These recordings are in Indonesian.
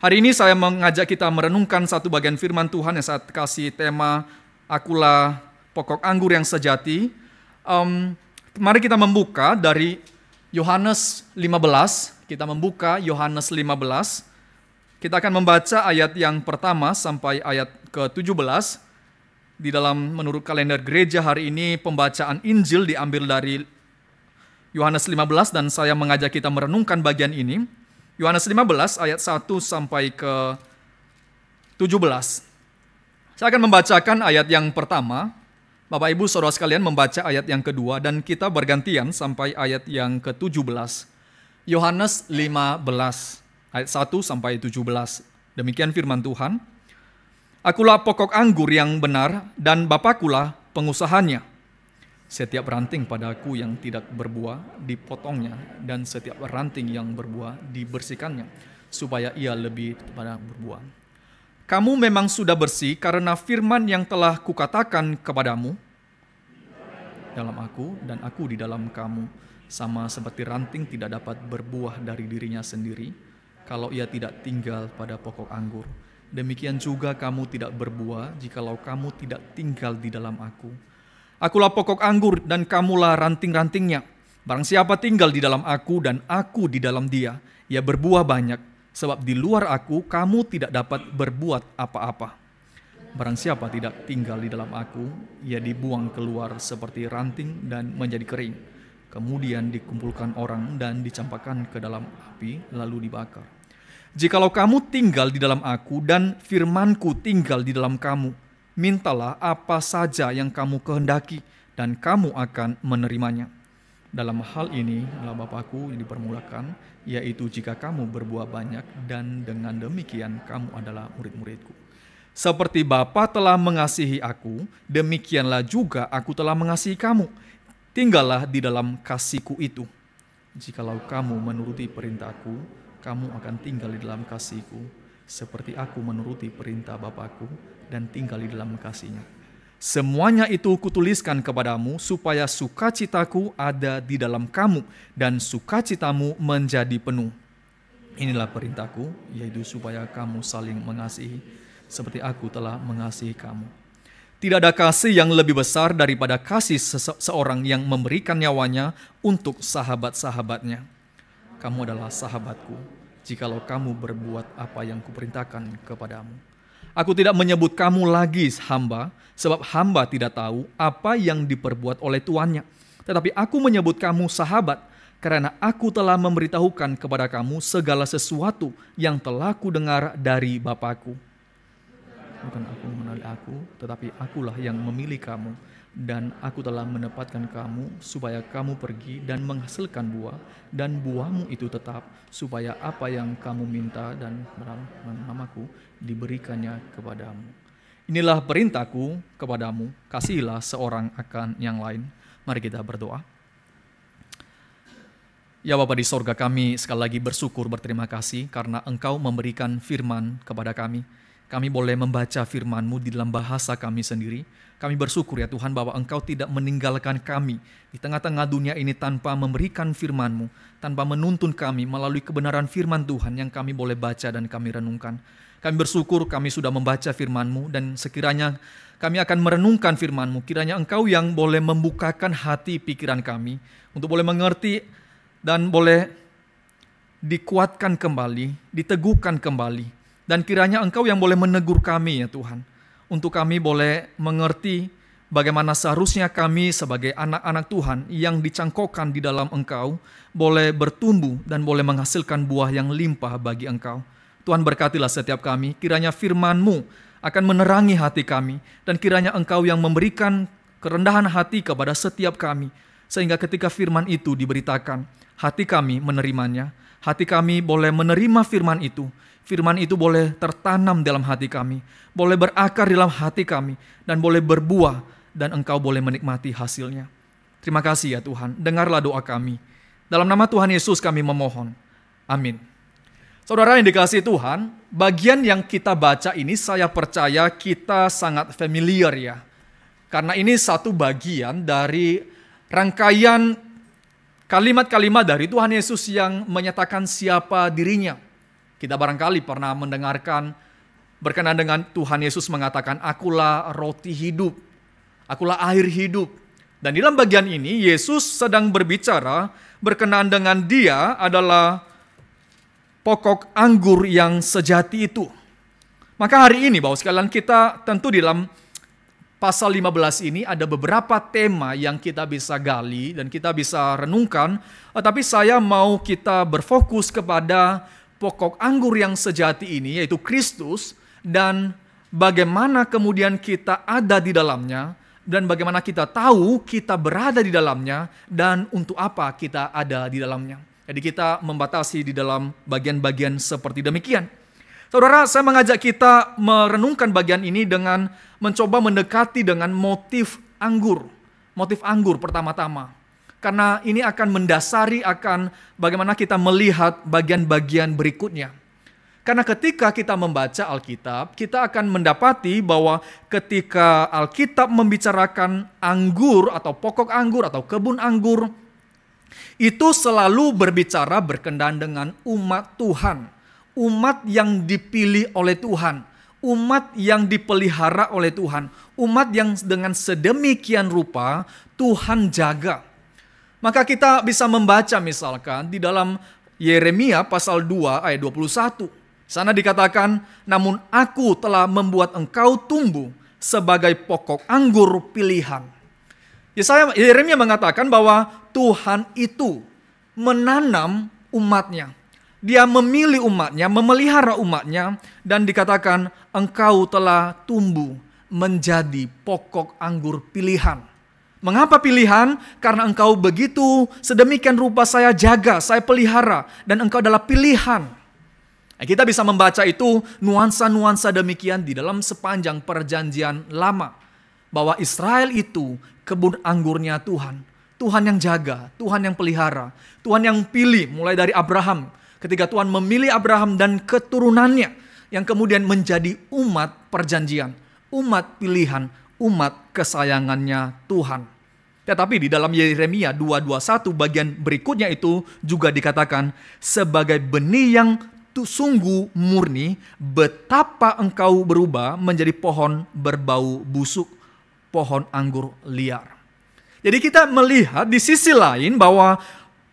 Hari ini saya mengajak kita merenungkan satu bagian firman Tuhan yang saya kasih tema Akulah Pokok Anggur yang Sejati. Mari kita membuka dari Yohanes 15. Kita membuka Yohanes 15. Kita akan membaca ayat yang pertama sampai ayat ke-17. Di dalam menurut kalender gereja hari ini pembacaan Injil diambil dari Yohanes 15 dan saya mengajak kita merenungkan bagian ini. Yohanes 15 ayat 1 sampai ke 17. Saya akan membacakan ayat yang pertama. Bapak Ibu Saudara sekalian membaca ayat yang kedua dan kita bergantian sampai ayat yang ke-17. Yohanes 15 ayat 1 sampai 17. Demikian firman Tuhan. Akulah pokok anggur yang benar dan Bapakulah pengusahanya. Setiap ranting padaku yang tidak berbuah dipotongnya, dan setiap ranting yang berbuah dibersihkannya, supaya ia lebih pada berbuah. Kamu memang sudah bersih karena firman yang telah kukatakan kepadamu dalam aku dan aku di dalam kamu. Sama seperti ranting tidak dapat berbuah dari dirinya sendiri kalau ia tidak tinggal pada pokok anggur. Demikian juga kamu tidak berbuah jikalau kamu tidak tinggal di dalam aku. Akulah pokok anggur dan kamulah ranting-rantingnya. Barang siapa tinggal di dalam aku dan aku di dalam dia, ia berbuah banyak. Sebab di luar aku kamu tidak dapat berbuat apa-apa. Barang siapa tidak tinggal di dalam aku, ia dibuang keluar seperti ranting dan menjadi kering. Kemudian dikumpulkan orang dan dicampakkan ke dalam api lalu dibakar. Jikalau kamu tinggal di dalam aku dan firmanku tinggal di dalam kamu, mintalah apa saja yang kamu kehendaki dan kamu akan menerimanya. Dalam hal ini adalah Bapakku yang dipermulakan, yaitu jika kamu berbuah banyak dan dengan demikian kamu adalah murid-muridku. Seperti Bapa telah mengasihi aku, demikianlah juga aku telah mengasihi kamu. Tinggallah di dalam kasihku itu. Jikalau kamu menuruti perintahku, kamu akan tinggal di dalam kasihku, seperti aku menuruti perintah Bapakku dan tinggal di dalam kasihnya. Semuanya itu kutuliskan kepadamu supaya sukacitaku ada di dalam kamu dan sukacitamu menjadi penuh. Inilah perintahku, yaitu supaya kamu saling mengasihi seperti aku telah mengasihi kamu. Tidak ada kasih yang lebih besar daripada kasih seseorang yang memberikan nyawanya untuk sahabat-sahabatnya. Kamu adalah sahabatku, jikalau kamu berbuat apa yang kuperintahkan kepadamu. Aku tidak menyebut kamu lagi hamba, sebab hamba tidak tahu apa yang diperbuat oleh tuannya. Tetapi aku menyebut kamu sahabat, karena aku telah memberitahukan kepada kamu segala sesuatu yang telah kudengar dari Bapakku. Bukan aku mengenali aku, tetapi akulah yang memilih kamu, dan aku telah menempatkan kamu supaya kamu pergi dan menghasilkan buah, dan buahmu itu tetap, supaya apa yang kamu minta dan namaku diberikannya kepadamu. Inilah perintahku kepadamu, kasihilah seorang akan yang lain. Mari kita berdoa. Ya Bapa di sorga, kami sekali lagi bersyukur, berterima kasih karena Engkau memberikan firman kepada kami. Kami boleh membaca firman-Mu di dalam bahasa kami sendiri. Kami bersyukur ya Tuhan bahwa Engkau tidak meninggalkan kami di tengah-tengah dunia ini tanpa memberikan firman-Mu, tanpa menuntun kami melalui kebenaran firman Tuhan yang kami boleh baca dan kami renungkan. Kami bersyukur kami sudah membaca firman-Mu dan sekiranya kami akan merenungkan firman-Mu. Kiranya Engkau yang boleh membukakan hati pikiran kami untuk boleh mengerti dan boleh dikuatkan kembali, diteguhkan kembali. Dan kiranya Engkau yang boleh menegur kami ya Tuhan. Untuk kami boleh mengerti bagaimana seharusnya kami sebagai anak-anak Tuhan yang dicangkokkan di dalam Engkau boleh bertumbuh dan boleh menghasilkan buah yang limpah bagi Engkau. Tuhan berkatilah setiap kami, kiranya firman-Mu akan menerangi hati kami. Dan kiranya Engkau yang memberikan kerendahan hati kepada setiap kami. Sehingga ketika firman itu diberitakan, hati kami menerimanya. Hati kami boleh menerima firman itu. Firman itu boleh tertanam dalam hati kami, boleh berakar dalam hati kami, dan boleh berbuah, dan Engkau boleh menikmati hasilnya. Terima kasih ya Tuhan, dengarlah doa kami. Dalam nama Tuhan Yesus kami memohon. Amin. Saudara yang dikasihi Tuhan, bagian yang kita baca ini saya percaya kita sangat familiar ya. Karena ini satu bagian dari rangkaian kalimat-kalimat dari Tuhan Yesus yang menyatakan siapa dirinya. Kita barangkali pernah mendengarkan berkenaan dengan Tuhan Yesus mengatakan, "Akulah roti hidup, akulah air hidup." Dan dalam bagian ini Yesus sedang berbicara berkenaan dengan Dia adalah pokok anggur yang sejati itu. Maka hari ini Bapak sekalian, kita tentu di dalam pasal 15 ini ada beberapa tema yang kita bisa gali dan kita bisa renungkan. Tapi saya mau kita berfokus kepada pokok anggur yang sejati ini, yaitu Kristus, dan bagaimana kemudian kita ada di dalamnya, dan bagaimana kita tahu kita berada di dalamnya, dan untuk apa kita ada di dalamnya. Jadi kita membatasi di dalam bagian-bagian seperti demikian. Saudara, saya mengajak kita merenungkan bagian ini dengan mencoba mendekati dengan motif anggur. Motif anggur pertama-tama. Karena ini akan mendasari akan bagaimana kita melihat bagian-bagian berikutnya. Karena ketika kita membaca Alkitab, kita akan mendapati bahwa ketika Alkitab membicarakan anggur atau pokok anggur atau kebun anggur, itu selalu berbicara berkenaan dengan umat Tuhan. Umat yang dipilih oleh Tuhan, umat yang dipelihara oleh Tuhan, umat yang dengan sedemikian rupa Tuhan jaga. Maka kita bisa membaca misalkan di dalam Yeremia pasal 2 ayat 21. Sana dikatakan, "Namun aku telah membuat engkau tumbuh sebagai pokok anggur pilihan." Yeremia mengatakan bahwa Tuhan itu menanam umatnya. Dia memilih umatnya, memelihara umatnya, dan dikatakan engkau telah tumbuh menjadi pokok anggur pilihan. Mengapa pilihan? Karena engkau begitu sedemikian rupa saya jaga, saya pelihara, dan engkau adalah pilihan. Kita bisa membaca itu nuansa-nuansa demikian di dalam sepanjang perjanjian lama. Bahwa Israel itu kebun anggurnya Tuhan. Tuhan yang jaga, Tuhan yang pelihara, Tuhan yang pilih mulai dari Abraham. Ketika Tuhan memilih Abraham dan keturunannya yang kemudian menjadi umat perjanjian, umat pilihan, umat kesayangannya Tuhan. Tetapi di dalam Yeremia 2:21 bagian berikutnya itu juga dikatakan, sebagai benih yang sungguh murni, betapa engkau berubah menjadi pohon berbau busuk, pohon anggur liar. Jadi kita melihat di sisi lain bahwa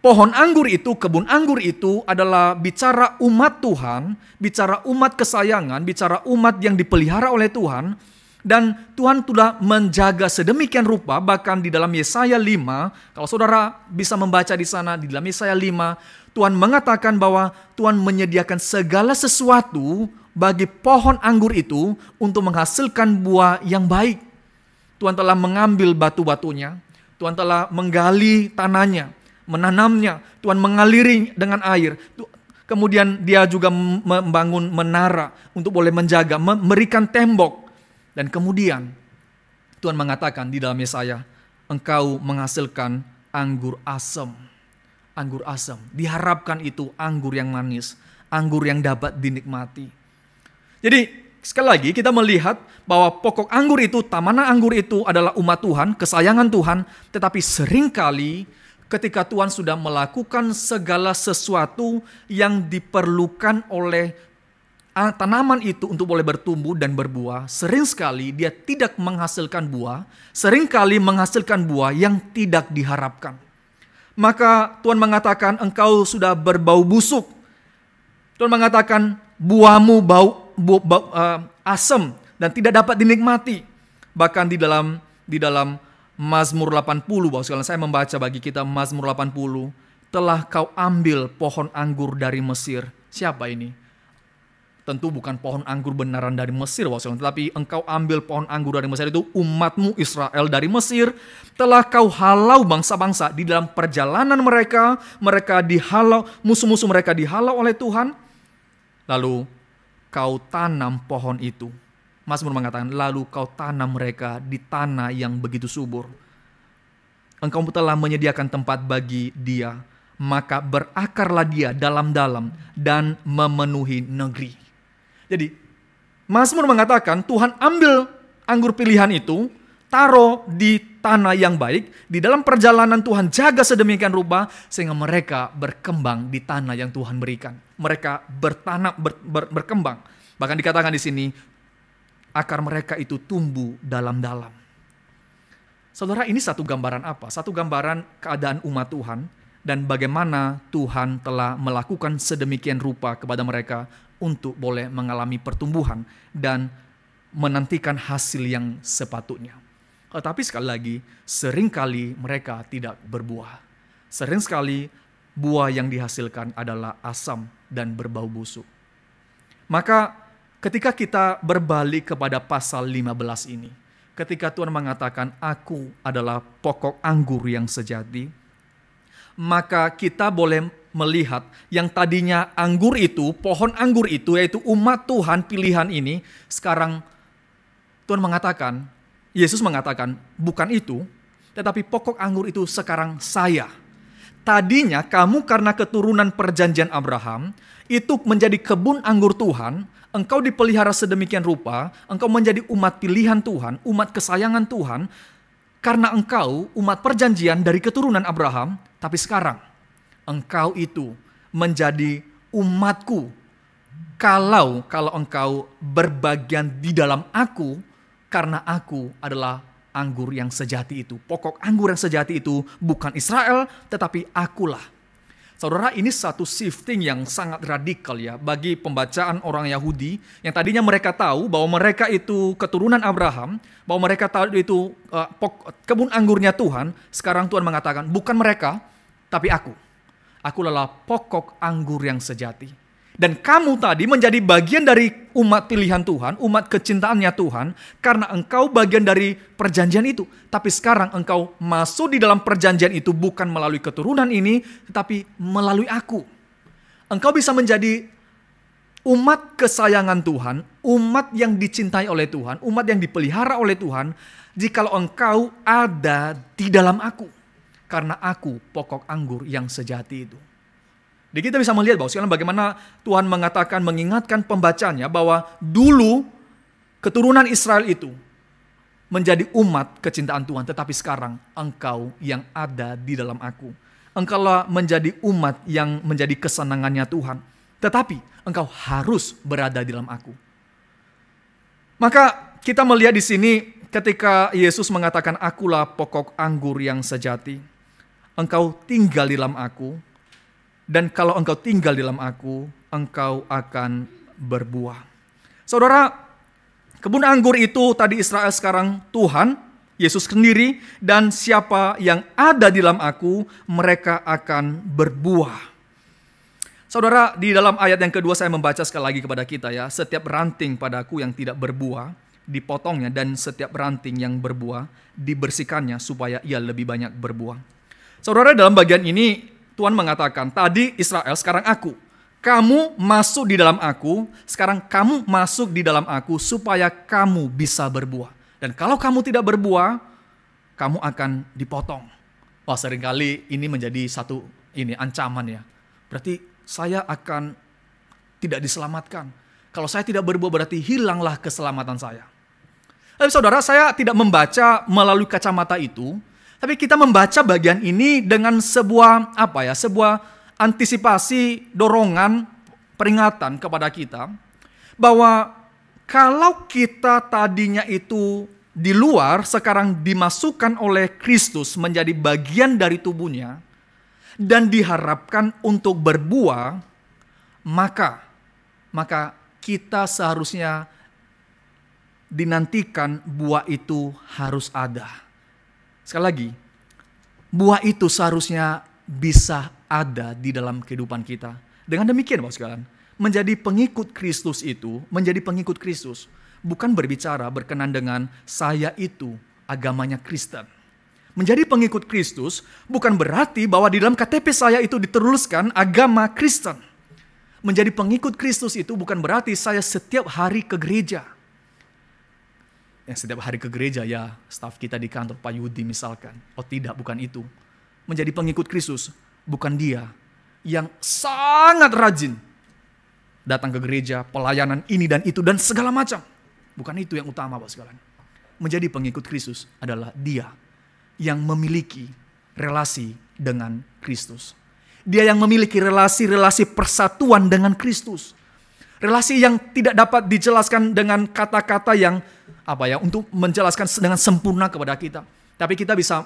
pohon anggur itu, kebun anggur itu adalah bicara umat Tuhan, bicara umat kesayangan, bicara umat yang dipelihara oleh Tuhan. Dan Tuhan sudah menjaga sedemikian rupa, bahkan di dalam Yesaya 5, kalau saudara bisa membaca di sana, di dalam Yesaya 5, Tuhan mengatakan bahwa Tuhan menyediakan segala sesuatu bagi pohon anggur itu untuk menghasilkan buah yang baik. Tuhan telah mengambil batu-batunya, Tuhan telah menggali tanahnya, menanamnya, Tuhan mengaliri dengan air. Kemudian dia juga membangun menara untuk boleh menjaga, memberikan tembok. Dan kemudian Tuhan mengatakan di dalam Yesaya, engkau menghasilkan anggur asam. Anggur asam, diharapkan itu anggur yang manis, anggur yang dapat dinikmati. Jadi sekali lagi kita melihat bahwa pokok anggur itu, taman anggur itu adalah umat Tuhan, kesayangan Tuhan. Tetapi seringkali ketika Tuhan sudah melakukan segala sesuatu yang diperlukan oleh tanaman itu untuk boleh bertumbuh dan berbuah, sering sekali dia tidak menghasilkan buah, seringkali menghasilkan buah yang tidak diharapkan. Maka Tuhan mengatakan engkau sudah berbau busuk. Tuhan mengatakan buahmu bau asam dan tidak dapat dinikmati. Bahkan di dalam Mazmur 80, Bapak sekalian, saya membaca bagi kita Mazmur 80, telah kau ambil pohon anggur dari Mesir. Siapa ini? Tentu bukan pohon anggur benaran dari Mesir, tetapi engkau ambil pohon anggur dari Mesir, itu umatmu Israel dari Mesir. Telah kau halau bangsa-bangsa di dalam perjalanan mereka dihalau, musuh-musuh mereka dihalau oleh Tuhan. Lalu kau tanam pohon itu. Mazmur mengatakan, lalu kau tanam mereka di tanah yang begitu subur. Engkau telah menyediakan tempat bagi dia, maka berakarlah dia dalam-dalam dan memenuhi negeri. Jadi Mazmur mengatakan Tuhan ambil anggur pilihan itu, taruh di tanah yang baik, di dalam perjalanan Tuhan jaga sedemikian rupa sehingga mereka berkembang di tanah yang Tuhan berikan. Mereka berkembang. Bahkan dikatakan di sini akar mereka itu tumbuh dalam-dalam. Saudara, ini satu gambaran apa? Satu gambaran keadaan umat Tuhan dan bagaimana Tuhan telah melakukan sedemikian rupa kepada mereka untuk boleh mengalami pertumbuhan dan menantikan hasil yang sepatutnya. Tetapi sekali lagi, seringkali mereka tidak berbuah. Sering sekali buah yang dihasilkan adalah asam dan berbau busuk. Maka ketika kita berbalik kepada pasal 15 ini, ketika Tuhan mengatakan, "Aku adalah pokok anggur yang sejati," maka kita boleh melihat yang tadinya anggur itu, pohon anggur itu, yaitu umat Tuhan pilihan ini, sekarang Tuhan mengatakan, Yesus mengatakan, bukan itu, tetapi pokok anggur itu sekarang saya. Tadinya kamu karena keturunan perjanjian Abraham, itu menjadi kebun anggur Tuhan, engkau dipelihara sedemikian rupa, engkau menjadi umat pilihan Tuhan, umat kesayangan Tuhan, karena engkau umat perjanjian dari keturunan Abraham, tapi sekarang engkau itu menjadi umatku. Kalau engkau berbagian di dalam aku, karena aku adalah anggur yang sejati itu. Pokok anggur yang sejati itu bukan Israel, tetapi akulah. Saudara, ini satu shifting yang sangat radikal ya bagi pembacaan orang Yahudi yang tadinya mereka tahu bahwa mereka itu keturunan Abraham, bahwa mereka tahu itu kebun anggurnya Tuhan. Sekarang Tuhan mengatakan bukan mereka, tapi aku. Aku adalah pokok anggur yang sejati. Dan kamu tadi menjadi bagian dari umat pilihan Tuhan, umat kecintaannya Tuhan, karena engkau bagian dari perjanjian itu. Tapi sekarang engkau masuk di dalam perjanjian itu bukan melalui keturunan ini, tetapi melalui aku. Engkau bisa menjadi umat kesayangan Tuhan, umat yang dicintai oleh Tuhan, umat yang dipelihara oleh Tuhan, jikalau engkau ada di dalam aku. Karena aku pokok anggur yang sejati itu. Jadi kita bisa melihat bahwa sekarang bagaimana Tuhan mengatakan, mengingatkan pembacanya bahwa dulu keturunan Israel itu menjadi umat kecintaan Tuhan. Tetapi sekarang engkau yang ada di dalam aku. Engkaulah menjadi umat yang menjadi kesenangannya Tuhan. Tetapi engkau harus berada di dalam aku. Maka kita melihat di sini ketika Yesus mengatakan, "Akulah pokok anggur yang sejati. Engkau tinggal di dalam aku. Dan kalau engkau tinggal di dalam aku, engkau akan berbuah." Saudara, kebun anggur itu tadi Israel, sekarang Tuhan, Yesus sendiri, dan siapa yang ada di dalam aku, mereka akan berbuah. Saudara, di dalam ayat yang kedua saya membaca sekali lagi kepada kita ya, "Setiap ranting padaku yang tidak berbuah, dipotongnya, dan setiap ranting yang berbuah, dibersihkannya supaya ia lebih banyak berbuah." Saudara, dalam bagian ini Tuhan mengatakan, tadi Israel, sekarang aku. Kamu masuk di dalam aku, sekarang kamu masuk di dalam aku supaya kamu bisa berbuah. Dan kalau kamu tidak berbuah, kamu akan dipotong. Wah, seringkali ini menjadi satu ancaman ya. Berarti saya akan tidak diselamatkan. Kalau saya tidak berbuah berarti hilanglah keselamatan saya. Tapi saudara, saya tidak membaca melalui kacamata itu. Tapi kita membaca bagian ini dengan sebuah antisipasi, dorongan, peringatan kepada kita bahwa kalau kita tadinya itu di luar, sekarang dimasukkan oleh Kristus menjadi bagian dari tubuhnya dan diharapkan untuk berbuah, maka kita seharusnya dinantikan buah itu harus ada. Sekali lagi, buah itu seharusnya bisa ada di dalam kehidupan kita. Dengan demikian, Bapak sekalian, menjadi pengikut Kristus itu, menjadi pengikut Kristus, bukan berbicara berkenan dengan saya itu agamanya Kristen. Menjadi pengikut Kristus bukan berarti bahwa di dalam KTP saya itu dituliskan agama Kristen. Menjadi pengikut Kristus itu bukan berarti saya setiap hari ke gereja. Yang setiap hari ke gereja ya staf kita di kantor Pak Yudi misalkan. Oh tidak, bukan itu. Menjadi pengikut Kristus bukan dia yang sangat rajin datang ke gereja, pelayanan ini dan itu dan segala macam. Bukan itu yang utama, Bapak sekalian. menjadi pengikut Kristus adalah dia yang memiliki relasi dengan Kristus. Dia yang memiliki relasi-relasi persatuan dengan Kristus. Relasi yang tidak dapat dijelaskan dengan kata-kata yang untuk menjelaskan dengan sempurna kepada kita. Tapi kita bisa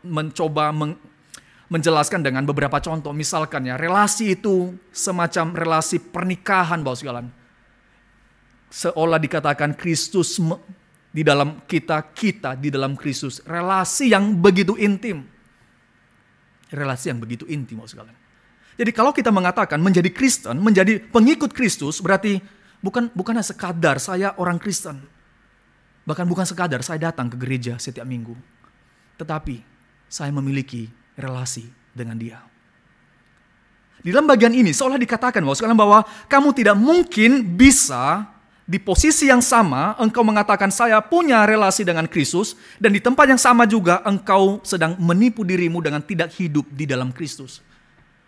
mencoba menjelaskan dengan beberapa contoh. Misalkan ya, relasi itu semacam relasi pernikahan, Bapak sekalian. Seolah dikatakan Kristus di dalam kita di dalam Kristus. Relasi yang begitu intim. Relasi yang begitu intim, Bapak sekalian. Jadi kalau kita mengatakan menjadi Kristen, menjadi pengikut Kristus, berarti bukan sekadar saya orang Kristen. Bahkan bukan sekadar saya datang ke gereja setiap minggu. Tetapi saya memiliki relasi dengan dia. Di dalam bagian ini seolah dikatakan Bapak sekalian bahwa kamu tidak mungkin bisa di posisi yang sama engkau mengatakan saya punya relasi dengan Kristus, dan di tempat yang sama juga engkau sedang menipu dirimu dengan tidak hidup di dalam Kristus.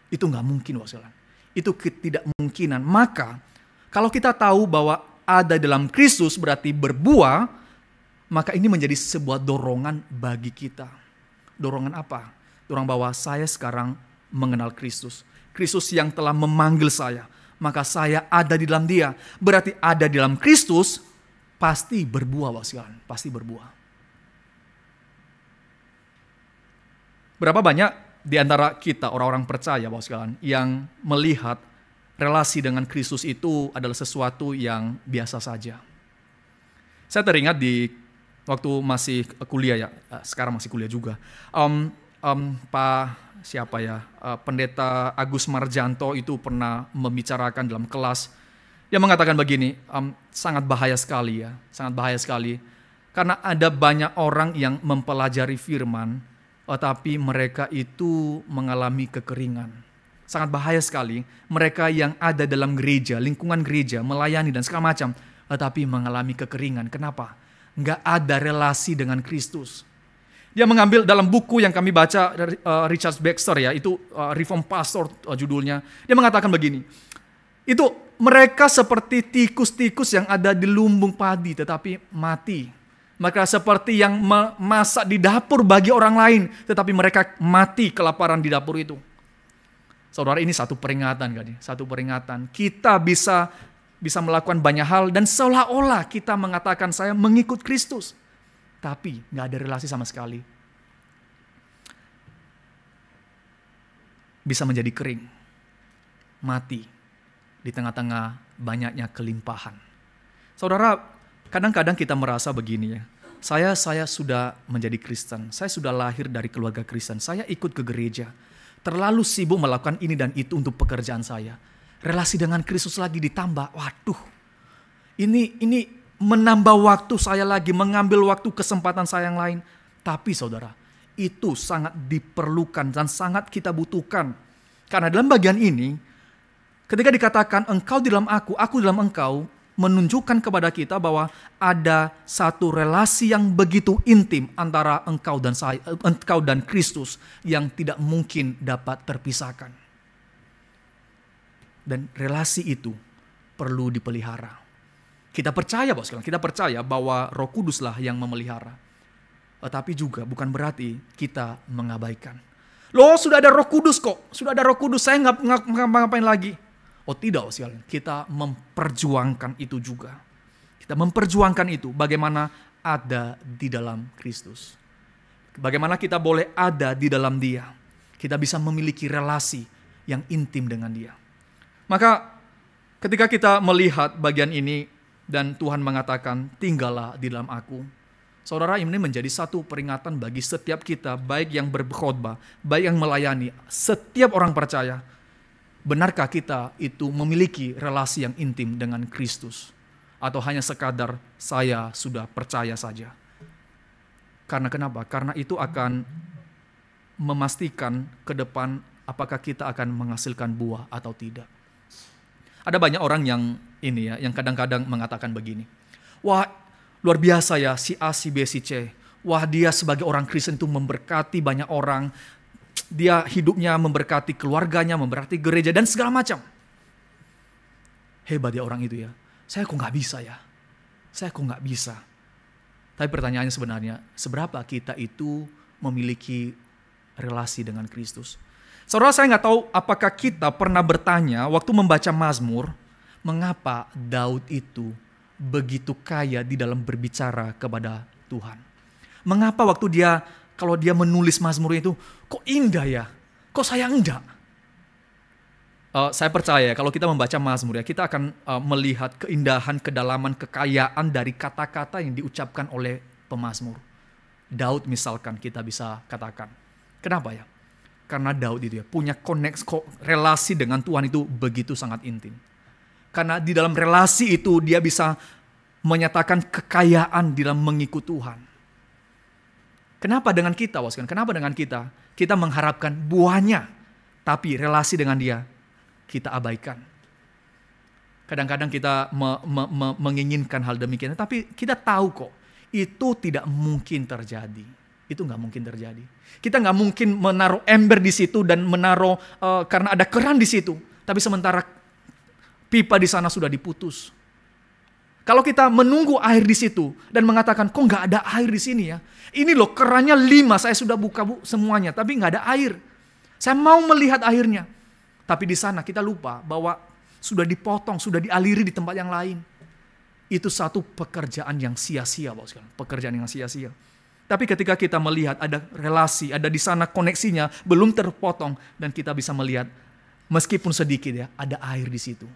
Itu nggak mungkin, Bapak sekalian. Itu ketidakmungkinan. Maka kalau kita tahu bahwa ada dalam Kristus berarti berbuah, maka ini menjadi sebuah dorongan bagi kita. Dorongan apa? Dorongan bahwa saya sekarang mengenal Kristus. Kristus yang telah memanggil saya. Maka saya ada di dalam dia. Berarti ada di dalam Kristus, pasti berbuah, Bapak sekalian. Pasti berbuah. Berapa banyak di antara kita orang-orang percaya, Bapak sekalian, yang melihat relasi dengan Kristus itu adalah sesuatu yang biasa saja. Saya teringat di waktu masih kuliah ya, sekarang masih kuliah juga. Pendeta Agus Marjanto itu pernah membicarakan dalam kelas. Dia mengatakan begini, sangat bahaya sekali ya, sangat bahaya sekali. Karena ada banyak orang yang mempelajari firman, tetapi mereka itu mengalami kekeringan. Sangat bahaya sekali mereka yang ada dalam gereja, lingkungan gereja, melayani dan segala macam, tetapi mengalami kekeringan. Kenapa? Nggak ada relasi dengan Kristus. Dia mengambil dalam buku yang kami baca, Richard Baxter ya, itu Reform Pastor judulnya. Dia mengatakan begini, itu mereka seperti tikus-tikus yang ada di lumbung padi tetapi mati. Mereka seperti yang memasak di dapur bagi orang lain, tetapi mereka mati kelaparan di dapur itu. Saudara, ini satu peringatan kan? Satu peringatan. Kita bisa melakukan banyak hal dan seolah-olah kita mengatakan saya mengikut Kristus. Tapi nggak ada relasi sama sekali. Bisa menjadi kering, mati di tengah-tengah banyaknya kelimpahan. Saudara, kadang-kadang kita merasa begini ya. Saya sudah menjadi Kristen, saya sudah lahir dari keluarga Kristen, saya ikut ke gereja. Terlalu sibuk melakukan ini dan itu untuk pekerjaan saya. Relasi dengan Kristus lagi ditambah, waduh. Ini menambah waktu saya lagi, mengambil waktu kesempatan saya yang lain. Tapi saudara, itu sangat diperlukan dan sangat kita butuhkan. Karena dalam bagian ini, ketika dikatakan engkau di dalam aku di dalam engkau, menunjukkan kepada kita bahwa ada satu relasi yang begitu intim antara engkau dan Kristus yang tidak mungkin dapat terpisahkan. Dan relasi itu perlu dipelihara. Kita percaya, Bapak sekalian, kita percaya bahwa Roh Kuduslah yang memelihara. Tetapi juga bukan berarti kita mengabaikan. Loh, sudah ada Roh Kudus kok. Sudah ada Roh Kudus, saya nggak ngapain lagi. Oh tidak, Bapak sekalian, kita memperjuangkan itu juga. Kita memperjuangkan itu bagaimana ada di dalam Kristus. Bagaimana kita boleh ada di dalam Dia. Kita bisa memiliki relasi yang intim dengan Dia. Maka ketika kita melihat bagian ini dan Tuhan mengatakan tinggallah di dalam aku. Saudara, ini menjadi satu peringatan bagi setiap kita, baik yang berkhotbah, baik yang melayani, setiap orang percaya. Benarkah kita itu memiliki relasi yang intim dengan Kristus? Atau hanya sekadar saya sudah percaya saja? Karena kenapa? Karena itu akan memastikan ke depan apakah kita akan menghasilkan buah atau tidak. Ada banyak orang yang kadang-kadang mengatakan begini. Wah, luar biasa ya si A, si B, si C. Wah, dia sebagai orang Kristen itu memberkati banyak orang. Dia hidupnya memberkati keluarganya, memberkati gereja dan segala macam. Hebat ya orang itu ya. Saya kok nggak bisa ya. Saya kok nggak bisa. Tapi pertanyaannya sebenarnya, seberapa kita itu memiliki relasi dengan Kristus? Saudara, saya nggak tahu apakah kita pernah bertanya waktu membaca Mazmur, mengapa Daud itu begitu kaya di dalam berbicara kepada Tuhan? Mengapa waktu kalau dia menulis Mazmur itu, kok indah ya? Kok saya enggak? Saya percaya kalau kita membaca Mazmur ya, kita akan melihat keindahan, kedalaman, kekayaan dari kata-kata yang diucapkan oleh pemazmur. Daud misalkan kita bisa katakan. Kenapa ya? Karena Daud itu ya punya relasi dengan Tuhan itu begitu sangat intim. Karena di dalam relasi itu dia bisa menyatakan kekayaan di dalam mengikut Tuhan. Kenapa dengan kita, Kenapa dengan kita? Kita mengharapkan buahnya, tapi relasi dengan dia kita abaikan. Kadang-kadang kita menginginkan hal demikian, tapi kita tahu kok itu tidak mungkin terjadi. Itu nggak mungkin terjadi. Kita nggak mungkin menaruh ember di situ dan menaruh karena ada keran di situ, tapi sementara pipa di sana sudah diputus. Kalau kita menunggu air di situ dan mengatakan kok nggak ada air di sini ya? Ini loh kerannya 5, saya sudah buka semuanya, tapi nggak ada air. Saya mau melihat airnya. Tapi di sana kita lupa bahwa sudah dipotong, sudah dialiri di tempat yang lain. Itu satu pekerjaan yang sia-sia, pekerjaan yang sia-sia. Tapi ketika kita melihat ada relasi, ada di sana koneksinya belum terpotong dan kita bisa melihat meskipun sedikit ya, ada air di situ.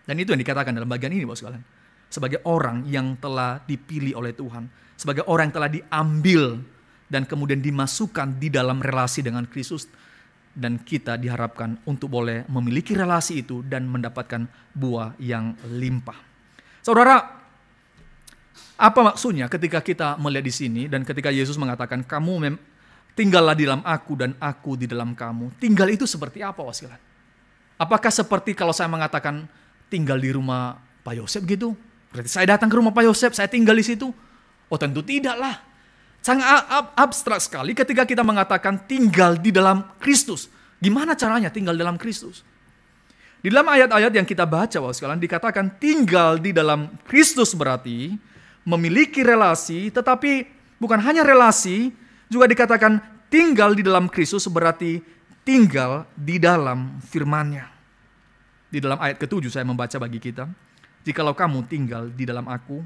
Dan itu yang dikatakan dalam bagian ini, sekalian. Sebagai orang yang telah dipilih oleh Tuhan, sebagai orang yang telah diambil dan kemudian dimasukkan di dalam relasi dengan Kristus. Dan kita diharapkan untuk boleh memiliki relasi itu dan mendapatkan buah yang limpah. Saudara, apa maksudnya ketika kita melihat di sini dan ketika Yesus mengatakan kamu tinggallah di dalam aku dan aku di dalam kamu. Tinggal itu seperti apa, wasilah? Apakah seperti kalau saya mengatakan tinggal di rumah Pak Yosef gitu? Berarti saya datang ke rumah Pak Yosef, saya tinggal di situ? Oh tentu tidak lah. Sangat abstrak sekali ketika kita mengatakan tinggal di dalam Kristus. Gimana caranya tinggal dalam Kristus? Di dalam ayat-ayat yang kita baca, sekalian, dikatakan tinggal di dalam Kristus berarti memiliki relasi, tetapi bukan hanya relasi, juga dikatakan tinggal di dalam Kristus berarti tinggal di dalam firman-Nya. Di dalam ayat ke-7 saya membaca bagi kita, jikalau kamu tinggal di dalam aku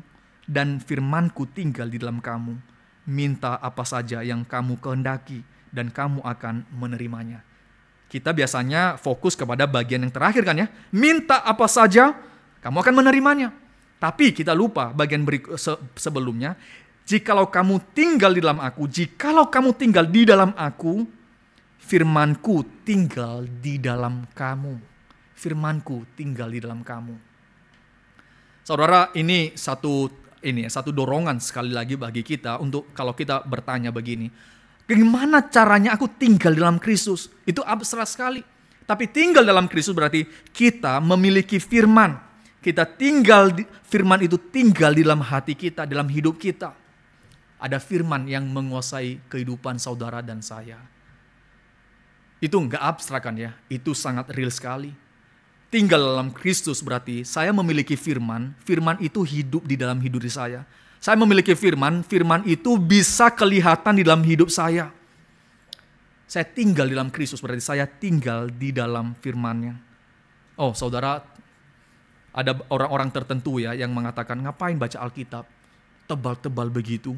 dan firman-Ku tinggal di dalam kamu, minta apa saja yang kamu kehendaki dan kamu akan menerimanya. Kita biasanya fokus kepada bagian yang terakhir kan ya. Minta apa saja, kamu akan menerimanya. Tapi kita lupa bagian sebelumnya. Jikalau kamu tinggal di dalam aku, jikalau kamu tinggal di dalam aku, firman-Ku tinggal di dalam kamu. Firman-Ku tinggal di dalam kamu. Saudara, ini satu dorongan sekali lagi bagi kita untuk kalau kita bertanya begini. Bagaimana caranya aku tinggal dalam Kristus? Itu abstrak sekali. Tapi tinggal dalam Kristus berarti kita memiliki firman. Firman itu tinggal di dalam hati kita, dalam hidup kita. Ada firman yang menguasai kehidupan saudara dan saya. Itu enggak abstrak kan ya? Itu sangat real sekali. Tinggal dalam Kristus berarti saya memiliki firman. Firman itu hidup di dalam hidup saya. Saya memiliki firman itu bisa kelihatan di dalam hidup saya. Saya tinggal di dalam Kristus, berarti saya tinggal di dalam firman-Nya. Oh saudara, ada orang-orang tertentu ya yang mengatakan, ngapain baca Alkitab? Tebal-tebal begitu,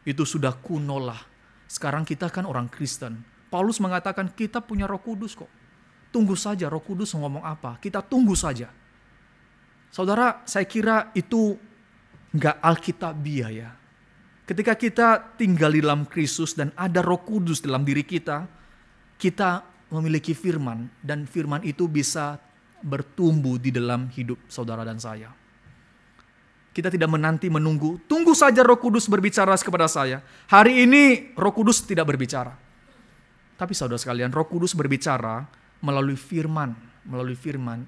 itu sudah kuno lah. Sekarang kita kan orang Kristen. Paulus mengatakan kita punya Roh Kudus kok. Tunggu saja Roh Kudus ngomong apa, kita tunggu saja. Saudara, saya kira itu nggak alkitabiah ya. Ketika kita tinggal di dalam Kristus dan ada Roh Kudus dalam diri kita, kita memiliki firman dan firman itu bisa bertumbuh di dalam hidup saudara dan saya. Kita tidak menunggu, tunggu saja Roh Kudus berbicara kepada saya. Hari ini Roh Kudus tidak berbicara. Tapi saudara sekalian, Roh Kudus berbicara melalui firman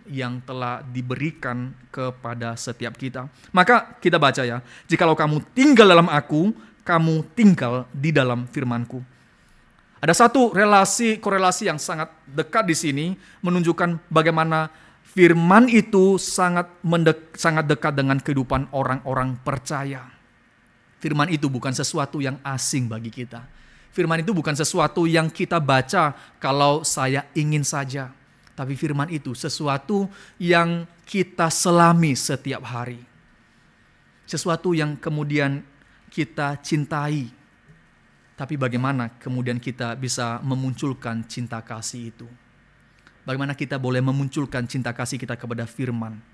yang telah diberikan kepada setiap kita. Maka kita baca ya, jikalau kamu tinggal dalam aku, kamu tinggal di dalam firman-Ku. Ada satu korelasi yang sangat dekat di sini menunjukkan bagaimana firman itu sangat dekat dengan kehidupan orang-orang percaya. Firman itu bukan sesuatu yang asing bagi kita. Firman itu bukan sesuatu yang kita baca kalau saya ingin saja. Tapi firman itu sesuatu yang kita selami setiap hari. Sesuatu yang kemudian kita cintai. Tapi bagaimana kemudian kita bisa memunculkan cinta kasih itu? Bagaimana kita boleh memunculkan cinta kasih kita kepada firman?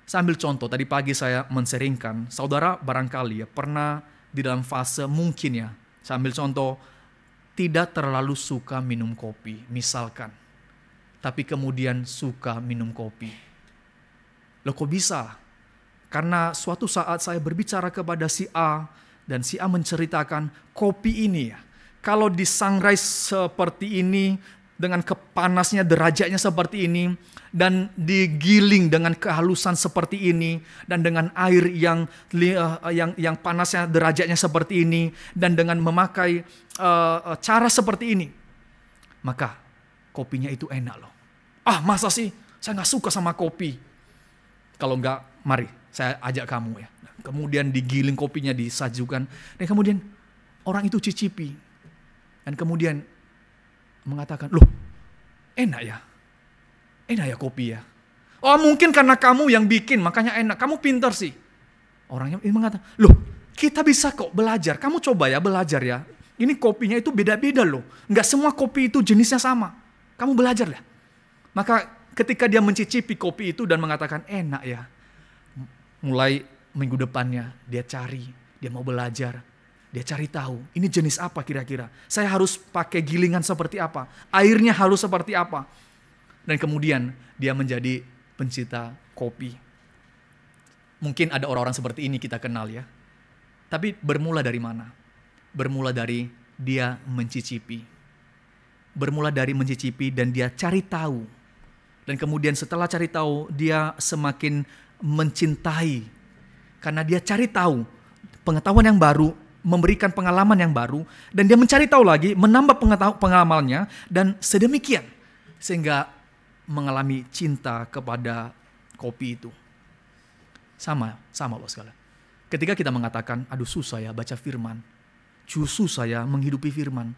Saya ambil contoh, tadi pagi saya menseringkan, saudara barangkali ya pernah di dalam fase mungkin ya, saya ambil contoh, tidak terlalu suka minum kopi, misalkan. Tapi kemudian suka minum kopi. Loh kok bisa? Karena suatu saat saya berbicara kepada si A, dan si A menceritakan kopi ini ya, kalau disangrai seperti ini, dengan kepanasnya derajatnya seperti ini, dan digiling dengan kehalusan seperti ini, dan dengan air yang panasnya derajatnya seperti ini, dan dengan memakai cara seperti ini, maka kopinya itu enak loh. Ah masa sih saya gak suka sama kopi? Kalau enggak, mari saya ajak kamu ya. Kemudian digiling kopinya, disajukan, dan kemudian orang itu cicipi, dan kemudian mengatakan, loh enak ya kopi ya. Oh mungkin karena kamu yang bikin makanya enak, kamu pintar sih. Orangnya ini mengatakan, loh kita bisa kok belajar, kamu coba ya belajar ya. Ini kopinya itu beda-beda loh, nggak semua kopi itu jenisnya sama. Kamu belajar ya. Maka ketika dia mencicipi kopi itu dan mengatakan enak ya, mulai minggu depannya dia cari, dia mau belajar. Dia cari tahu, ini jenis apa kira-kira. Saya harus pakai gilingan seperti apa. Airnya harus seperti apa. Dan kemudian dia menjadi pencinta kopi. Mungkin ada orang-orang seperti ini kita kenal ya. Tapi bermula dari mana? Bermula dari dia mencicipi. Bermula dari mencicipi dan dia cari tahu. Dan kemudian setelah cari tahu, dia semakin mencintai. Karena dia cari tahu pengetahuan yang baru, memberikan pengalaman yang baru, dan dia mencari tahu lagi, menambah pengalamannya, dan sedemikian sehingga mengalami cinta kepada kopi itu. Sama Bapak sekalian. Ketika kita mengatakan, aduh susah ya baca firman, susah ya menghidupi firman.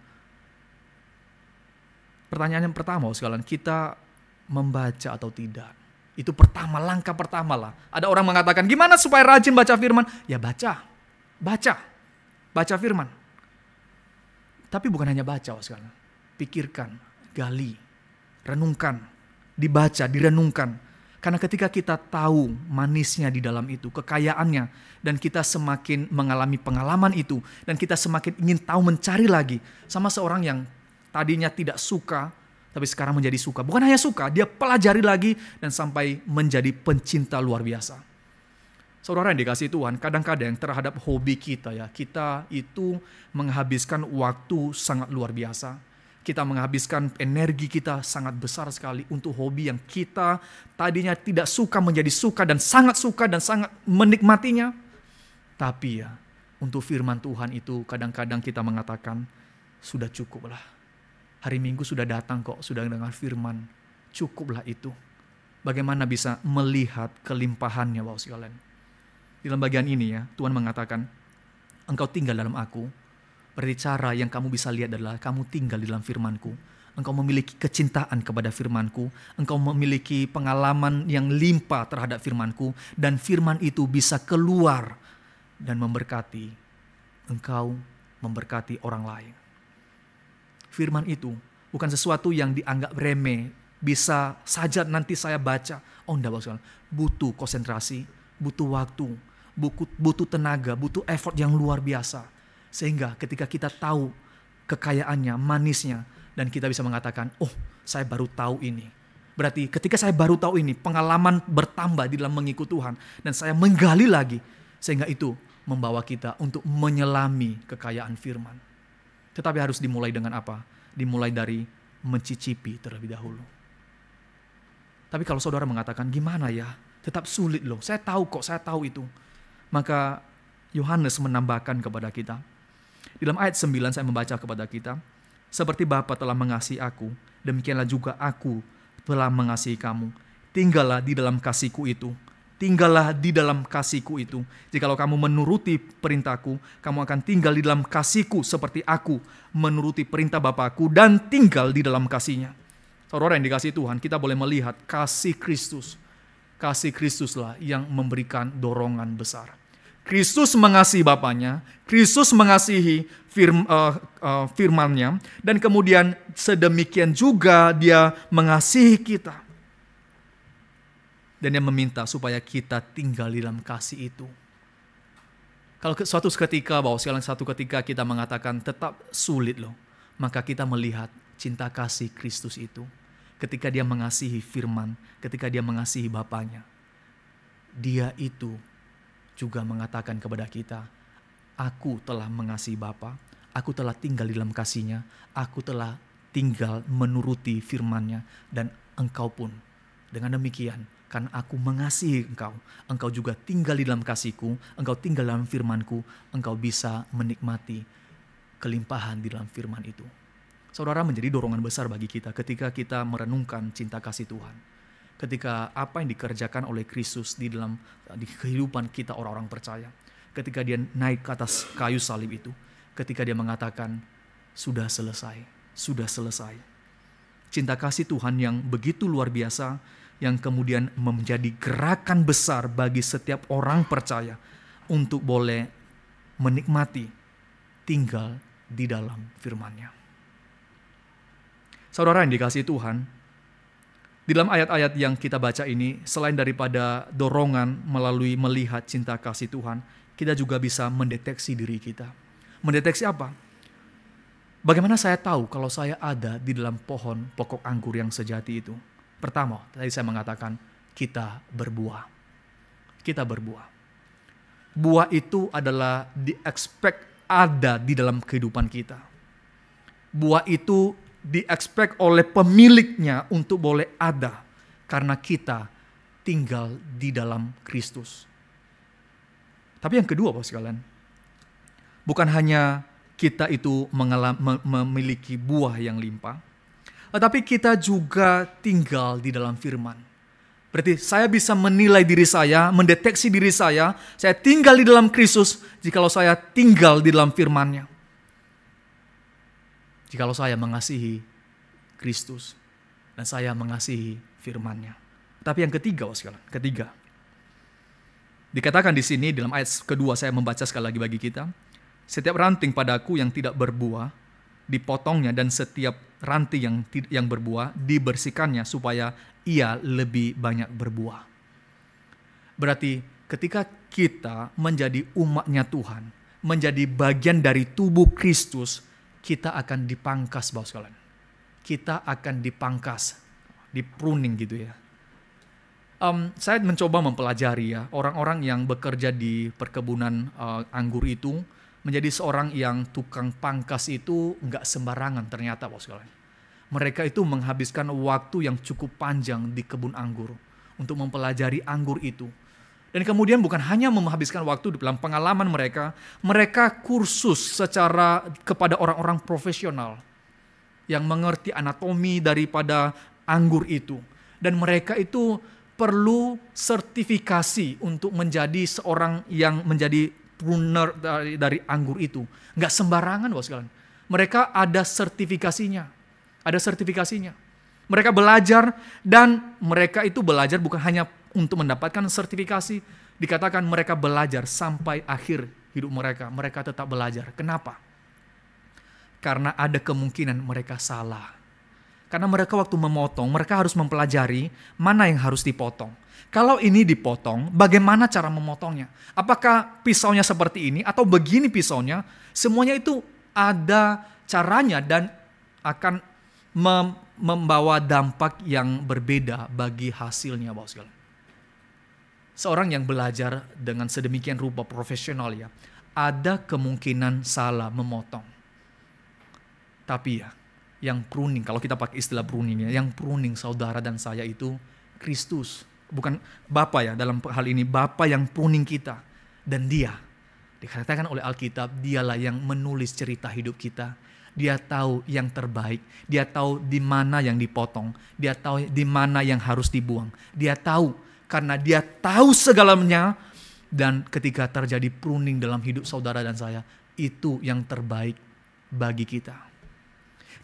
Pertanyaan yang pertama Bapak sekalian, kita membaca atau tidak? Itu pertama, langkah pertama lah. Ada orang mengatakan, gimana supaya rajin baca firman? Ya baca firman. Tapi bukan hanya baca, sekalian. Pikirkan, gali, renungkan, dibaca, direnungkan. Karena ketika kita tahu manisnya di dalam itu, kekayaannya, dan kita semakin mengalami pengalaman itu, dan kita semakin ingin tahu mencari lagi, sama seorang yang tadinya tidak suka, tapi sekarang menjadi suka. Bukan hanya suka, dia pelajari lagi, dan sampai menjadi pencinta luar biasa. Saudara yang dikasihi Tuhan, kadang-kadang terhadap hobi kita ya, kita itu menghabiskan waktu sangat luar biasa. Kita menghabiskan energi kita sangat besar sekali untuk hobi yang kita tadinya tidak suka menjadi suka dan sangat menikmatinya. Tapi ya, untuk firman Tuhan itu kadang-kadang kita mengatakan, sudah cukuplah. Hari Minggu sudah datang kok, sudah dengar firman. Cukuplah itu. Bagaimana bisa melihat kelimpahannya Bapak sekalian. Dalam bagian ini ya, Tuhan mengatakan, engkau tinggal dalam aku. Berarti cara yang kamu bisa lihat adalah kamu tinggal di dalam firman-Ku. Engkau memiliki kecintaan kepada firman-Ku. Engkau memiliki pengalaman yang limpah terhadap firman-Ku. Dan firman itu bisa keluar dan memberkati engkau, memberkati orang lain. Firman itu bukan sesuatu yang dianggap remeh. Bisa saja nanti saya baca. Oh enggak Bapak, butuh konsentrasi, butuh waktu, butuh tenaga, butuh effort yang luar biasa. Sehingga ketika kita tahu kekayaannya, manisnya, dan kita bisa mengatakan, oh saya baru tahu ini. Berarti ketika saya baru tahu ini, pengalaman bertambah di dalam mengikut Tuhan. Dan saya menggali lagi, sehingga itu membawa kita untuk menyelami kekayaan firman. Tetapi harus dimulai dengan apa? Dimulai dari mencicipi terlebih dahulu. Tapi kalau saudara mengatakan, gimana ya? Tetap sulit loh, saya tahu kok, saya tahu itu. Maka Yohanes menambahkan kepada kita. Di dalam ayat 9 saya membaca kepada kita. Seperti Bapa telah mengasihi aku, demikianlah juga aku telah mengasihi kamu. Tinggallah di dalam kasihku itu. Tinggallah di dalam kasih-Ku itu. Jikalau kamu menuruti perintah-Ku, kamu akan tinggal di dalam kasih-Ku seperti Aku menuruti perintah Bapa-Ku dan tinggal di dalam kasih-Nya. Saudara yang dikasihi Tuhan, kita boleh melihat kasih Kristus. Kasih Kristuslah yang memberikan dorongan besar. Kristus mengasihi Bapaknya, Kristus mengasihi firman-Nya, dan kemudian sedemikian juga Dia mengasihi kita. Dan Dia meminta supaya kita tinggal di dalam kasih itu. Kalau suatu ketika, satu ketika kita mengatakan tetap sulit loh, maka kita melihat cinta kasih Kristus itu. Ketika Dia mengasihi firman, ketika Dia mengasihi Bapaknya, Dia itu juga mengatakan kepada kita, Aku telah mengasihi Bapa, Aku telah tinggal di dalam kasih-Nya, Aku telah tinggal menuruti firman-Nya, dan engkau pun. Dengan demikian, karena Aku mengasihi engkau, engkau juga tinggal di dalam kasih-Ku, engkau tinggal dalam firman-Ku, engkau bisa menikmati kelimpahan di dalam firman itu. Saudara, menjadi dorongan besar bagi kita ketika kita merenungkan cinta kasih Tuhan. Ketika apa yang dikerjakan oleh Kristus di kehidupan kita orang-orang percaya. Ketika Dia naik ke atas kayu salib itu. Ketika Dia mengatakan, sudah selesai, sudah selesai. Cinta kasih Tuhan yang begitu luar biasa, yang kemudian menjadi gerakan besar bagi setiap orang percaya untuk boleh menikmati tinggal di dalam firman-Nya. Saudara yang dikasihi Tuhan, di dalam ayat-ayat yang kita baca ini, selain daripada dorongan melalui melihat cinta kasih Tuhan, kita juga bisa mendeteksi diri kita. Mendeteksi apa? Bagaimana saya tahu kalau saya ada di dalam pohon pokok anggur yang sejati itu? Pertama, tadi saya mengatakan, kita berbuah. Kita berbuah. Buah itu adalah di-expect ada di dalam kehidupan kita. Buah itu di-expect oleh pemiliknya untuk boleh ada karena kita tinggal di dalam Kristus. Tapi yang kedua, Bapak sekalian, bukan hanya kita itu memiliki buah yang limpah, tetapi kita juga tinggal di dalam firman. Berarti saya bisa menilai diri saya, mendeteksi diri saya tinggal di dalam Kristus jikalau saya tinggal di dalam firman-Nya. Jikalau saya mengasihi Kristus dan saya mengasihi firman-Nya. Tapi yang ketiga, dikatakan di sini dalam ayat kedua, saya membaca sekali lagi bagi kita. Setiap ranting padaku yang tidak berbuah dipotongnya, dan setiap ranting yang berbuah dibersihkannya supaya ia lebih banyak berbuah. Berarti ketika kita menjadi umat-Nya Tuhan, menjadi bagian dari tubuh Kristus, kita akan dipangkas, Bapak sekalian. Kita akan dipangkas, di-pruning gitu ya. Saya mencoba mempelajari ya, orang-orang yang bekerja di perkebunan anggur itu, menjadi seorang yang tukang pangkas itu nggak sembarangan ternyata, Bapak sekalian. Mereka itu menghabiskan waktu yang cukup panjang di kebun anggur untuk mempelajari anggur itu. Dan kemudian bukan hanya menghabiskan waktu di dalam pengalaman mereka kursus secara kepada orang-orang profesional yang mengerti anatomi daripada anggur itu. Dan mereka itu perlu sertifikasi untuk menjadi seorang yang menjadi pruner dari anggur itu. Nggak sembarangan, Bapak sekalian. Mereka ada sertifikasinya. Ada sertifikasinya. Mereka belajar, dan mereka itu belajar bukan hanya untuk mendapatkan sertifikasi. Dikatakan mereka belajar sampai akhir hidup mereka. Mereka tetap belajar. Kenapa? Karena ada kemungkinan mereka salah. Karena mereka waktu memotong, mereka harus mempelajari mana yang harus dipotong. Kalau ini dipotong, bagaimana cara memotongnya? Apakah pisaunya seperti ini atau begini pisaunya? Semuanya itu ada caranya dan akan membawa dampak yang berbeda bagi hasilnya, Bapak sekalian. Seorang yang belajar dengan sedemikian rupa profesional ya, ada kemungkinan salah memotong. Tapi ya, yang pruning, kalau kita pakai istilah pruning ya, yang pruning saudara dan saya itu Kristus. Bukan Bapa ya, dalam hal ini Bapa yang pruning kita. Dan Dia, dikatakan oleh Alkitab, Dialah yang menulis cerita hidup kita. Dia tahu yang terbaik, Dia tahu di mana yang dipotong, Dia tahu di mana yang harus dibuang. Dia tahu Karena dia tahu segalanya. Dan ketika terjadi pruning dalam hidup saudara dan saya, itu yang terbaik bagi kita.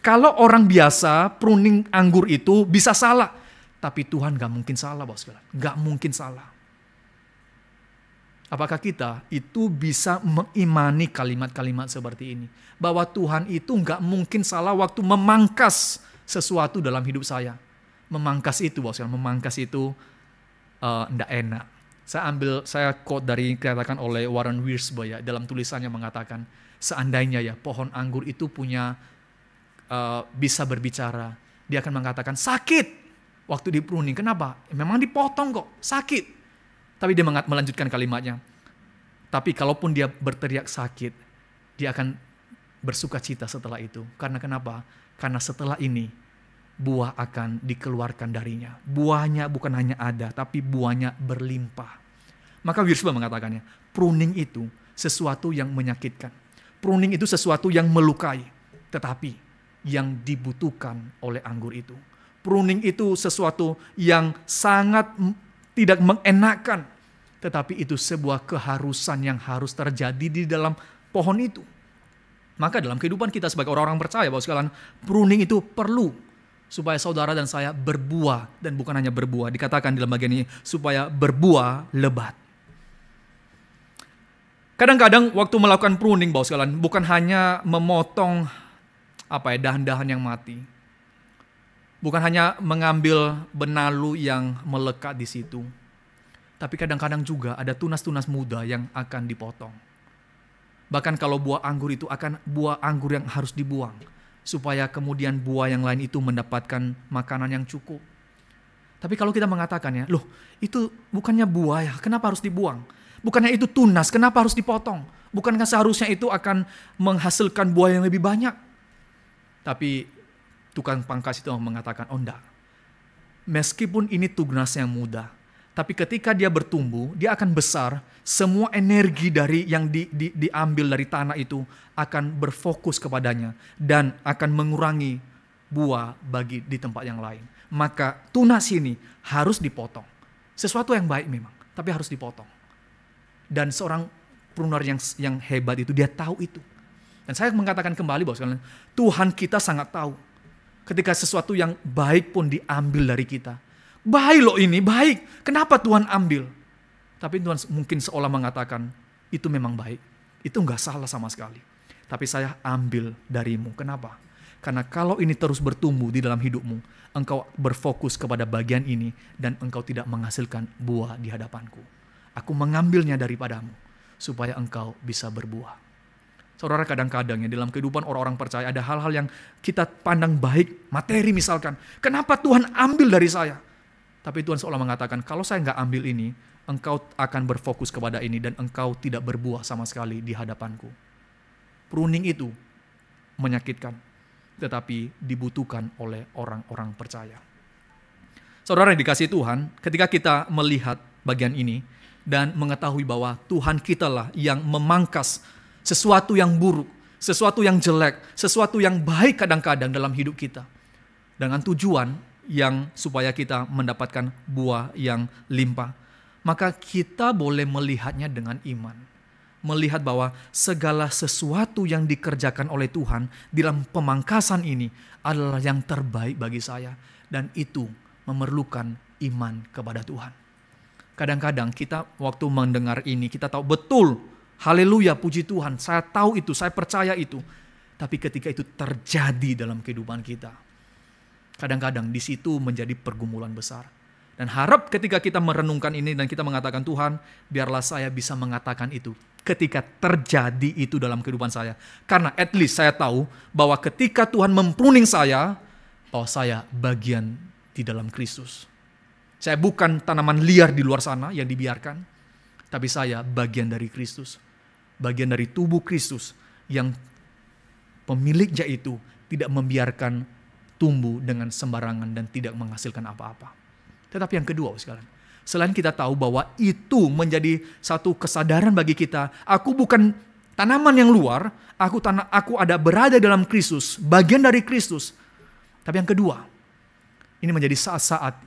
Kalau orang biasa pruning anggur itu bisa salah. Tapi Tuhan gak mungkin salah, Bapak sekalian. Gak mungkin salah. Apakah kita itu bisa mengimani kalimat-kalimat seperti ini? Bahwa Tuhan itu gak mungkin salah waktu memangkas sesuatu dalam hidup saya. Memangkas itu, Bapak sekalian. Memangkas itu gak enak. Saya quote dari dikatakan oleh Warren Wiersbe ya, dalam tulisannya mengatakan, seandainya ya pohon anggur itu punya bisa berbicara, dia akan mengatakan sakit waktu di pruning. Kenapa? Memang dipotong kok, sakit. Tapi dia melanjutkan kalimatnya. Tapi kalaupun dia berteriak sakit, dia akan bersuka cita setelah itu. Karena kenapa? Karena setelah ini buah akan dikeluarkan darinya. Buahnya bukan hanya ada, tapi buahnya berlimpah. Maka Wiersbe mengatakannya, pruning itu sesuatu yang menyakitkan. Pruning itu sesuatu yang melukai. Tetapi yang dibutuhkan oleh anggur itu. Pruning itu sesuatu yang sangat tidak mengenakan. Tetapi itu sebuah keharusan yang harus terjadi di dalam pohon itu. Maka dalam kehidupan kita sebagai orang-orang percaya, Bapak sekalian, pruning itu perlu. Supaya saudara dan saya berbuah. Dan bukan hanya berbuah. Dikatakan dalam bagian ini. Supaya berbuah lebat. Kadang-kadang waktu melakukan pruning, Bapak sekalian. Bukan hanya memotong dahan-dahan yang mati. Bukan hanya mengambil benalu yang melekat di situ. Tapi kadang-kadang juga ada tunas-tunas muda yang akan dipotong. Bahkan kalau buah anggur itu akan buah anggur yang harus dibuang. Supaya kemudian buah yang lain itu mendapatkan makanan yang cukup. Tapi kalau kita mengatakannya, loh itu bukannya buah ya, kenapa harus dibuang? Bukannya itu tunas, kenapa harus dipotong? Bukankah seharusnya itu akan menghasilkan buah yang lebih banyak? Tapi tukang pangkas itu mengatakan, oh enggak. Meskipun ini tunas yang mudah, tapi ketika dia bertumbuh, dia akan besar. Semua energi dari yang diambil dari tanah itu akan berfokus kepadanya dan akan mengurangi buah bagi di tempat yang lain. Maka tunas ini harus dipotong. Sesuatu yang baik memang, tapi harus dipotong. Dan seorang pruner yang hebat itu, dia tahu itu. Dan saya mengatakan kembali, Bapak sekalian, Tuhan kita sangat tahu. Ketika sesuatu yang baik pun diambil dari kita. Baik loh ini, baik. Kenapa Tuhan ambil? Tapi Tuhan mungkin seolah mengatakan, itu memang baik. Itu enggak salah sama sekali. Tapi saya ambil darimu. Kenapa? Karena kalau ini terus bertumbuh di dalam hidupmu, engkau berfokus kepada bagian ini dan engkau tidak menghasilkan buah di hadapanku. Aku mengambilnya daripadamu supaya engkau bisa berbuah. Saudara, kadang-kadang ya dalam kehidupan orang-orang percaya ada hal-hal yang kita pandang baik, materi misalkan. Kenapa Tuhan ambil dari saya? Tapi Tuhan seolah mengatakan, kalau saya enggak ambil ini, engkau akan berfokus kepada ini dan engkau tidak berbuah sama sekali di hadapanku. Pruning itu menyakitkan, tetapi dibutuhkan oleh orang-orang percaya. Saudara yang dikasihi Tuhan, ketika kita melihat bagian ini dan mengetahui bahwa Tuhan kitalah yang memangkas sesuatu yang buruk, sesuatu yang jelek, sesuatu yang baik kadang-kadang dalam hidup kita. Dengan tujuan yang supaya kita mendapatkan buah yang limpah. Maka kita boleh melihatnya dengan iman. Melihat bahwa segala sesuatu yang dikerjakan oleh Tuhan dalam pemangkasan ini adalah yang terbaik bagi saya. Dan itu memerlukan iman kepada Tuhan. Kadang-kadang kita waktu mendengar ini, kita tahu betul, haleluya, puji Tuhan, saya tahu itu, saya percaya itu. Tapi ketika itu terjadi dalam kehidupan kita, kadang-kadang di situ menjadi pergumulan besar. Dan harap ketika kita merenungkan ini dan kita mengatakan, Tuhan, biarlah saya bisa mengatakan itu ketika terjadi itu dalam kehidupan saya. Karena at least saya tahu bahwa ketika Tuhan mempruning saya, bahwa saya bagian di dalam Kristus. Saya bukan tanaman liar di luar sana yang dibiarkan, tapi saya bagian dari Kristus. Bagian dari tubuh Kristus yang pemiliknya itu tidak membiarkan tumbuh dengan sembarangan dan tidak menghasilkan apa-apa. Tetapi yang kedua, sekalian, selain kita tahu bahwa itu menjadi satu kesadaran bagi kita, aku bukan tanaman yang luar, aku ada berada dalam Kristus, bagian dari Kristus. Tapi yang kedua, ini menjadi saat-saat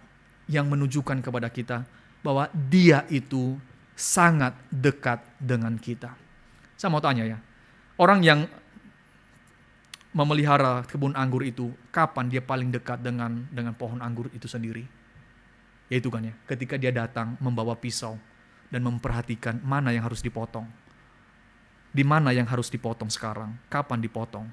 yang menunjukkan kepada kita bahwa Dia itu sangat dekat dengan kita. Saya mau tanya ya, orang yang memelihara kebun anggur itu, kapan dia paling dekat dengan pohon anggur itu sendiri? Yaitu kan ya, ketika dia datang membawa pisau dan memperhatikan mana yang harus dipotong. Di mana yang harus dipotong sekarang, kapan dipotong.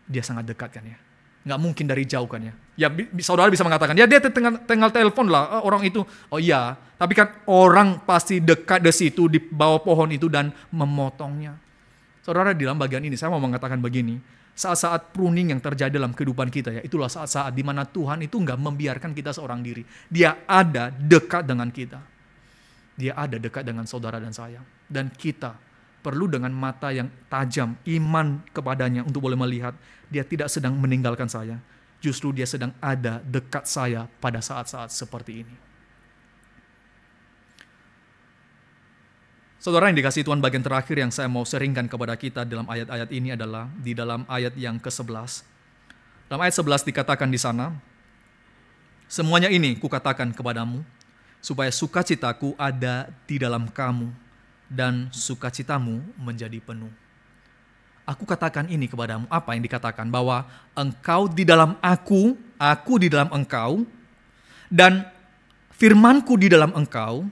Dia sangat dekat kan ya. Nggak mungkin dari jauh kan ya. Ya saudara bisa mengatakan, ya dia tinggal telepon lah orang itu. Oh iya, tapi kan orang pasti dekat di situ di bawah pohon itu dan memotongnya. Saudara, di dalam bagian ini saya mau mengatakan begini. Saat-saat pruning yang terjadi dalam kehidupan kita ya, itulah saat-saat di mana Tuhan itu nggak membiarkan kita seorang diri. Dia ada dekat dengan kita. Dia ada dekat dengan saudara dan saya. Dan kita perlu dengan mata yang tajam, iman kepadanya untuk boleh melihat dia tidak sedang meninggalkan saya. Justru dia sedang ada dekat saya pada saat-saat seperti ini. Saudara yang dikasihi Tuhan, bagian terakhir yang saya mau sharingkan kepada kita dalam ayat-ayat ini adalah di dalam ayat yang ke-11. Dalam ayat 11 dikatakan di sana, semuanya ini kukatakan kepadamu, supaya sukacitaku ada di dalam kamu, dan sukacitamu menjadi penuh. Aku katakan ini kepadamu, apa yang dikatakan? Bahwa engkau di dalam aku di dalam engkau, dan firmanku di dalam engkau,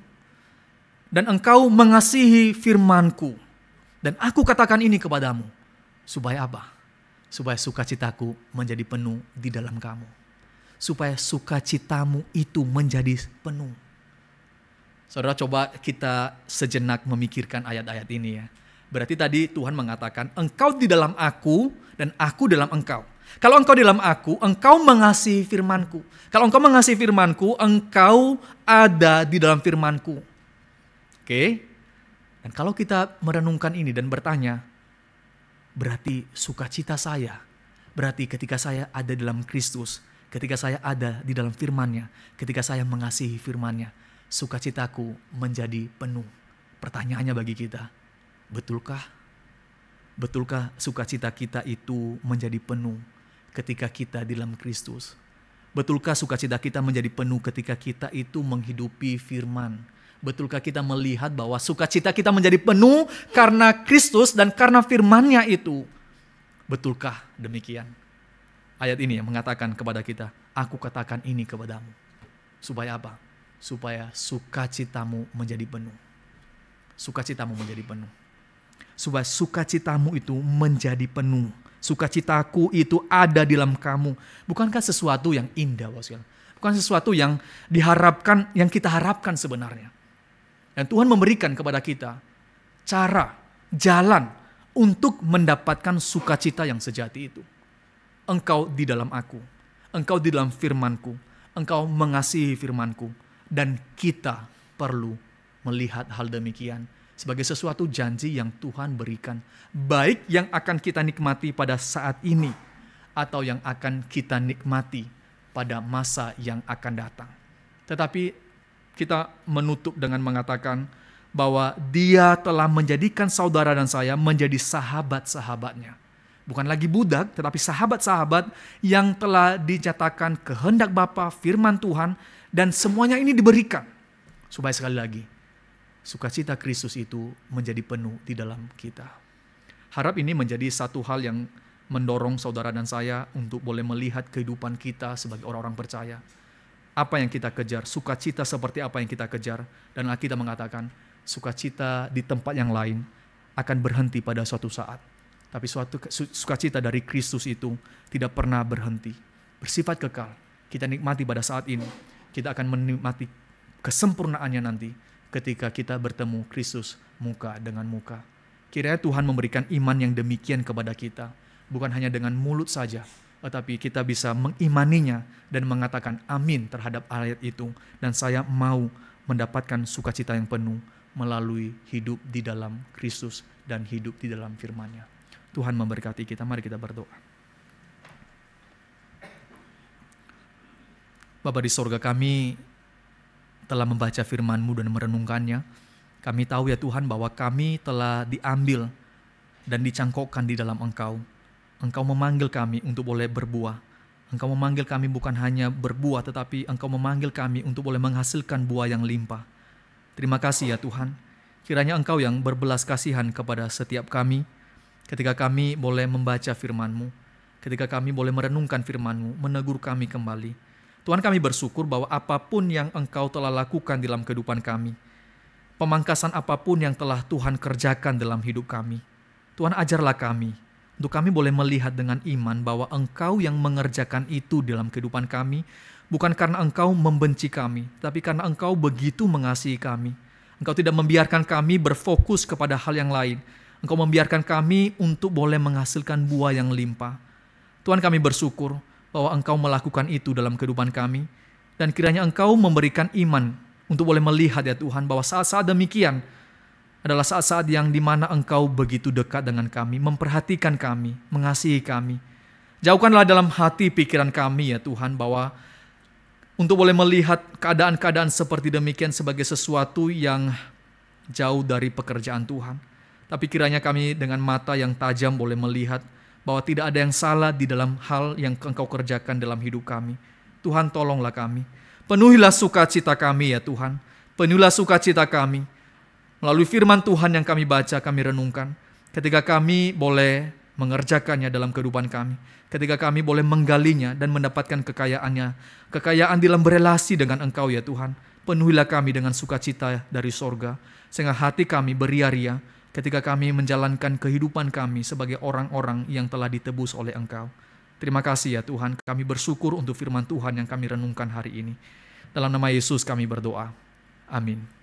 dan engkau mengasihi firmanku. Dan aku katakan ini kepadamu, supaya apa? Supaya sukacitaku menjadi penuh di dalam kamu. Supaya sukacitamu itu menjadi penuh. Saudara, coba kita sejenak memikirkan ayat-ayat ini ya. Berarti tadi Tuhan mengatakan, engkau di dalam aku dan aku dalam engkau. Kalau engkau di dalam aku, engkau mengasihi firmanku. Kalau engkau mengasihi firmanku, engkau ada di dalam firmanku. Oke? Dan kalau kita merenungkan ini dan bertanya, berarti sukacita saya, berarti ketika saya ada dalam Kristus, ketika saya ada di dalam firman-Nya, ketika saya mengasihi firman-Nya, sukacitaku menjadi penuh. Pertanyaannya bagi kita, betulkah? Betulkah sukacita kita itu menjadi penuh ketika kita di dalam Kristus? Betulkah sukacita kita menjadi penuh ketika kita itu menghidupi firman? Betulkah kita melihat bahwa sukacita kita menjadi penuh karena Kristus dan karena firman-Nya itu? Betulkah demikian? Ayat ini yang mengatakan kepada kita, aku katakan ini kepadamu. Supaya apa? Supaya sukacitamu menjadi penuh. Sukacitamu menjadi penuh. Supaya sukacitamu itu menjadi penuh. Sukacitaku itu ada di dalam kamu. Bukankah sesuatu yang indah, Bapak? Bukan sesuatu yang diharapkan, yang kita harapkan sebenarnya. Dan Tuhan memberikan kepada kita cara, jalan untuk mendapatkan sukacita yang sejati itu. Engkau di dalam aku. Engkau di dalam firmanku. Engkau mengasihi firmanku. Dan kita perlu melihat hal demikian sebagai sesuatu janji yang Tuhan berikan. Baik yang akan kita nikmati pada saat ini atau yang akan kita nikmati pada masa yang akan datang. Tetapi kita menutup dengan mengatakan bahwa Dia telah menjadikan saudara dan saya menjadi sahabat-sahabatnya. Bukan lagi budak, tetapi sahabat-sahabat yang telah dinyatakan kehendak Bapa, firman Tuhan, dan semuanya ini diberikan. Supaya sekali lagi, sukacita Kristus itu menjadi penuh di dalam kita. Harap ini menjadi satu hal yang mendorong saudara dan saya untuk boleh melihat kehidupan kita sebagai orang-orang percaya. Apa yang kita kejar, sukacita seperti apa yang kita kejar. Dan kita mengatakan, sukacita di tempat yang lain akan berhenti pada suatu saat. Tapi suatu sukacita dari Kristus itu tidak pernah berhenti. Bersifat kekal. Kita nikmati pada saat ini. Kita akan menikmati kesempurnaannya nanti ketika kita bertemu Kristus muka dengan muka. Kiranya Tuhan memberikan iman yang demikian kepada kita. Bukan hanya dengan mulut saja, tetapi kita bisa mengimaninya dan mengatakan amin terhadap ayat itu. Dan saya mau mendapatkan sukacita yang penuh melalui hidup di dalam Kristus dan hidup di dalam firman-Nya. Tuhan memberkati kita. Mari kita berdoa. Bapa di sorga, kami telah membaca firman-Mu dan merenungkannya. Kami tahu ya Tuhan bahwa kami telah diambil dan dicangkokkan di dalam Engkau. Engkau memanggil kami untuk boleh berbuah. Engkau memanggil kami bukan hanya berbuah, tetapi Engkau memanggil kami untuk boleh menghasilkan buah yang limpah. Terima kasih ya Tuhan. Kiranya Engkau yang berbelas kasihan kepada setiap kami, ketika kami boleh membaca firman-Mu, ketika kami boleh merenungkan firman-Mu, menegur kami kembali. Tuhan, kami bersyukur bahwa apapun yang Engkau telah lakukan dalam kehidupan kami, pemangkasan apapun yang telah Tuhan kerjakan dalam hidup kami, Tuhan ajarlah kami, untuk kami boleh melihat dengan iman bahwa Engkau yang mengerjakan itu dalam kehidupan kami, bukan karena Engkau membenci kami, tapi karena Engkau begitu mengasihi kami. Engkau tidak membiarkan kami berfokus kepada hal yang lain. Engkau membiarkan kami untuk boleh menghasilkan buah yang limpah. Tuhan, kami bersyukur bahwa Engkau melakukan itu dalam kehidupan kami. Dan kiranya Engkau memberikan iman untuk boleh melihat ya Tuhan, bahwa saat-saat demikian adalah saat-saat yang dimana Engkau begitu dekat dengan kami, memperhatikan kami, mengasihi kami. Jauhkanlah dalam hati pikiran kami ya Tuhan, bahwa untuk boleh melihat keadaan-keadaan seperti demikian sebagai sesuatu yang jauh dari pekerjaan Tuhan. Tapi kiranya kami dengan mata yang tajam boleh melihat bahwa tidak ada yang salah di dalam hal yang Engkau kerjakan dalam hidup kami. Tuhan, tolonglah kami. Penuhilah sukacita kami ya Tuhan. Penuhilah sukacita kami. Melalui firman Tuhan yang kami baca, kami renungkan. Ketika kami boleh mengerjakannya dalam kehidupan kami. Ketika kami boleh menggalinya dan mendapatkan kekayaannya. Kekayaan dalam berelasi dengan Engkau ya Tuhan. Penuhilah kami dengan sukacita dari sorga. Sehingga hati kami beria-ria ketika kami menjalankan kehidupan kami sebagai orang-orang yang telah ditebus oleh Engkau. Terima kasih ya Tuhan. Kami bersyukur untuk firman Tuhan yang kami renungkan hari ini. Dalam nama Yesus kami berdoa. Amin.